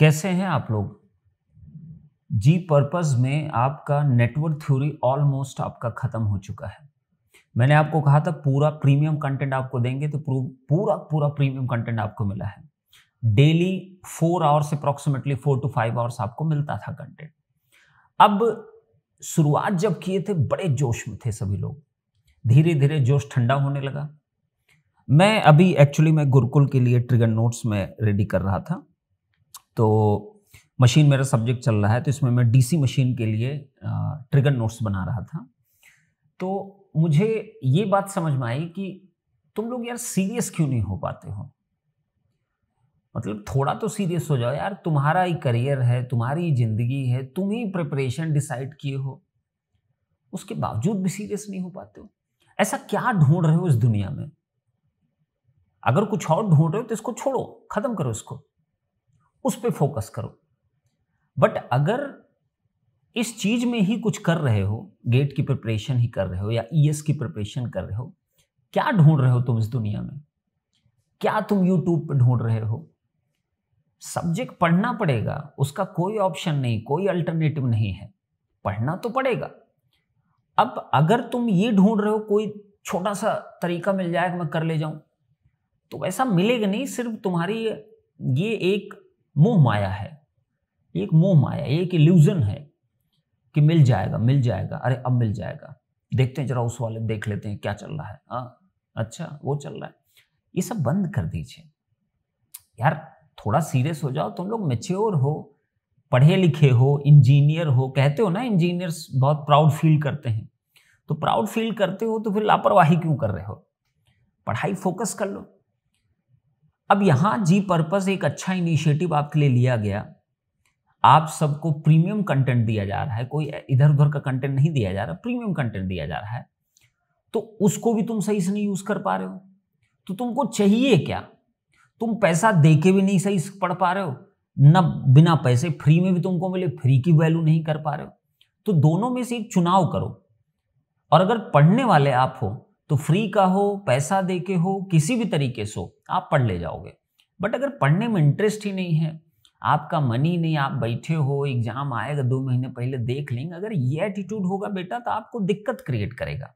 कैसे हैं आप लोग? जी पर्पस में आपका नेटवर्क थ्योरी ऑलमोस्ट आपका खत्म हो चुका है। मैंने आपको कहा था पूरा प्रीमियम कंटेंट आपको देंगे तो पूरा पूरा प्रीमियम कंटेंट आपको मिला है। Daily 4 hours approximately 4 to 5 hours आपको मिलता था कंटेंट। अब शुरुआत जब किए थे बड़े जोश में थे सभी लोग, धीरे धीरे जोश ठंडा होने लगा। मैं अभी एक्चुअली मैं गुरुकुल के लिए ट्रिगर नोट्स में रेडी कर रहा था, तो मशीन मेरा सब्जेक्ट चल रहा है, तो इसमें मैं डीसी मशीन के लिए ट्रिगर नोट्स बना रहा था। तो मुझे ये बात समझ में आई कि तुम लोग यार सीरियस क्यों नहीं हो पाते हो? मतलब थोड़ा तो सीरियस हो जाओ यार, तुम्हारा ही करियर है, तुम्हारी ही जिंदगी है, तुम ही प्रिपरेशन डिसाइड किए हो, उसके बावजूद भी सीरियस नहीं हो पाते हो। ऐसा क्या ढूंढ रहे हो इस दुनिया में? अगर कुछ और ढूंढ रहे हो तो इसको छोड़ो, खत्म करो इसको, उस पर फोकस करो। बट अगर इस चीज में ही कुछ कर रहे हो, गेट की प्रिपरेशन ही कर रहे हो या ईएस की प्रिपरेशन कर रहे हो, क्या ढूंढ रहे हो तुम इस दुनिया में? क्या तुम यूट्यूब पे ढूंढ रहे हो? सब्जेक्ट पढ़ना पड़ेगा, उसका कोई ऑप्शन नहीं, कोई अल्टरनेटिव नहीं है, पढ़ना तो पड़ेगा। अब अगर तुम ये ढूंढ रहे हो कोई छोटा सा तरीका मिल जाएगा मैं कर ले जाऊं, तो ऐसा मिलेगा नहीं। सिर्फ तुम्हारी ये एक मोह माया है, एक मोह माया, एक इल्यूजन है कि मिल जाएगा मिल जाएगा, अरे अब मिल जाएगा, देखते हैं जरा उस वाले देख लेते हैं क्या चल रहा है, हाँ अच्छा वो चल रहा है। ये सब बंद कर दीजिए यार, थोड़ा सीरियस हो जाओ। तुम लोग मैच्योर हो, पढ़े लिखे हो, इंजीनियर हो, कहते हो ना इंजीनियर्स बहुत प्राउड फील करते हैं, तो प्राउड फील करते हो तो फिर लापरवाही क्यों कर रहे हो? पढ़ाई फोकस कर लो। अब यहां जी पर्पस एक अच्छा इनिशिएटिव आपके लिए लिया गया, आप सबको प्रीमियम कंटेंट दिया जा रहा है, कोई इधर उधर का कंटेंट नहीं दिया जा रहा, प्रीमियम कंटेंट दिया जा रहा है, तो उसको भी तुम सही से नहीं यूज कर पा रहे हो, तो तुमको चाहिए क्या? तुम पैसा दे के भी नहीं सही से पढ़ पा रहे हो, न बिना पैसे फ्री में भी तुमको मिले फ्री की वैल्यू नहीं कर पा रहे हो। तो दोनों में से एक चुनाव करो, और अगर पढ़ने वाले आप हो तो फ्री का हो, पैसा दे के हो, किसी भी तरीके से हो, आप पढ़ ले जाओगे। बट अगर पढ़ने में इंटरेस्ट ही नहीं है, आपका मन ही नहीं, आप बैठे हो एग्जाम आएगा 2 महीने पहले देख लेंगे, अगर ये एटीट्यूड होगा बेटा तो आपको दिक्कत क्रिएट करेगा।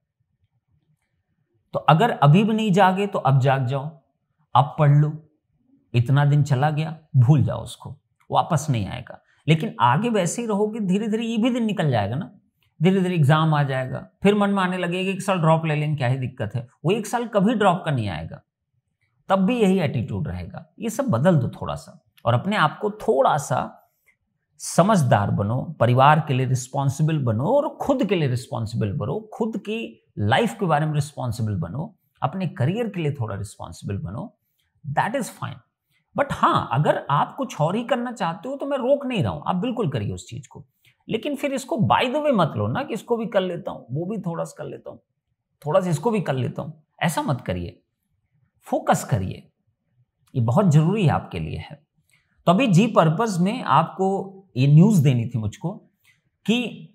तो अगर अभी भी नहीं जागे तो अब जाग जाओ, अब पढ़ लो। इतना दिन चला गया, भूल जाओ उसको, वापस नहीं आएगा। लेकिन आगे वैसे ही रहोगे, धीरे धीरे ये भी दिन निकल जाएगा ना, धीरे धीरे एग्जाम आ जाएगा, फिर मन में आने लगेगा एक साल ड्रॉप ले लेंगे, क्या ही दिक्कत है। वो एक साल कभी ड्रॉप का नहीं आएगा, तब भी यही एटीट्यूड रहेगा। ये सब बदल दो थोड़ा सा, और अपने आप को थोड़ा सा समझदार बनो, परिवार के लिए रिस्पॉन्सिबल बनो, और खुद के लिए रिस्पॉन्सिबल बनो, खुद की लाइफ के बारे में रिस्पॉन्सिबल बनो, अपने करियर के लिए थोड़ा रिस्पॉन्सिबल बनो। That is fine. बट हाँ, अगर आप कुछ और ही करना चाहते हो तो मैं रोक नहीं रहा हूं, आप बिल्कुल करिए उस चीज को, लेकिन फिर इसको बाय द वे मत लो ना कि इसको भी कर लेता हूं, वो भी थोड़ा सा कर लेता हूं, थोड़ा सा इसको भी कर लेता हूं, ऐसा मत करिए। फोकस करिए, ये बहुत जरूरी है आपके लिए है। तो अभी जी पर्पस में आपको ये न्यूज देनी थी मुझको कि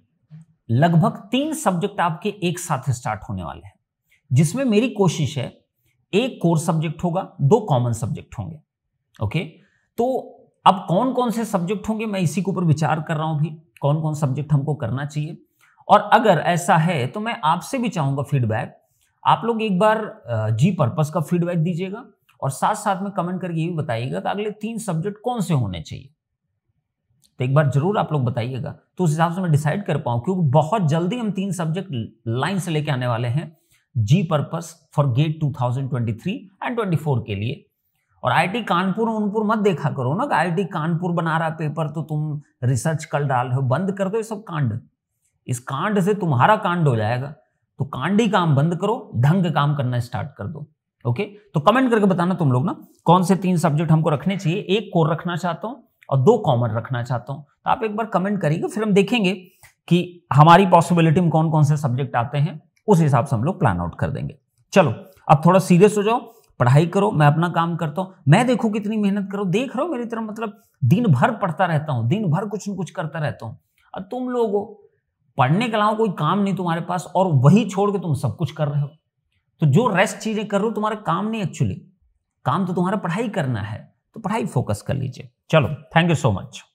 लगभग 3 सब्जेक्ट आपके एक साथ स्टार्ट होने वाले हैं, जिसमें मेरी कोशिश है एक कोर सब्जेक्ट होगा, 2 कॉमन सब्जेक्ट होंगे। ओके, तो अब कौन कौन से सब्जेक्ट होंगे मैं इसी के ऊपर विचार कर रहा हूं भी, कौन कौन सब्जेक्ट हमको करना चाहिए। और अगर ऐसा है तो मैं आपसे भी चाहूंगा फीडबैक, आप लोग एक बार जी पर्पस का फीडबैक दीजिएगा, और साथ साथ में कमेंट करके ये भी बताइएगा कि अगले 3 सब्जेक्ट कौन से होने चाहिए। तो एक बार जरूर आप लोग बताइएगा, तो उस हिसाब से मैं डिसाइड कर पाऊं, क्योंकि बहुत जल्दी हम 3 सब्जेक्ट लाइन से लेके आने वाले हैं जी पर्पस फॉर गेट 2023 एंड 24 के लिए। और आईटी कानपुर उनपुर मत देखा करो ना कि आईटी कानपुर बना रहा पेपर तो तुम रिसर्च कर डाल रहे हो, बंद कर दो ये सब कांड। इस कांड से तुम्हारा कांड हो जाएगा, तो कांडी काम बंद करो, ढंग का काम करना स्टार्ट कर दो। ओके, तो कमेंट करके बताना तुम लोग ना कौन से 3 सब्जेक्ट हमको रखने चाहिए। एक कोर रखना चाहता हूं और 2 कॉमन रखना चाहता हूं, तो आप एक बार कमेंट करिएगा, फिर हम देखेंगे कि हमारी पॉसिबिलिटी में कौन कौन से सब्जेक्ट आते हैं, उस हिसाब से हम लोग प्लान आउट कर देंगे। चलो अब थोड़ा सीरियस हो जाओ, पढ़ाई करो, मैं अपना काम करता हूं। मैं देखो कितनी मेहनत करो, देख रहे हो मेरी तरफ, मतलब दिन भर पढ़ता रहता हूं, दिन भर कुछ न कुछ करता रहता हूं। और तुम लोग पढ़ने के अलावा कोई काम नहीं तुम्हारे पास, और वही छोड़ के तुम सब कुछ कर रहे हो। तो जो रेस्ट चीजें कर रहे हो तुम्हारा काम नहीं, एक्चुअली काम तो तुम्हारा पढ़ाई करना है। तो तो पढ़ाई फोकस कर लीजिए। चलो, थैंक यू सो मच।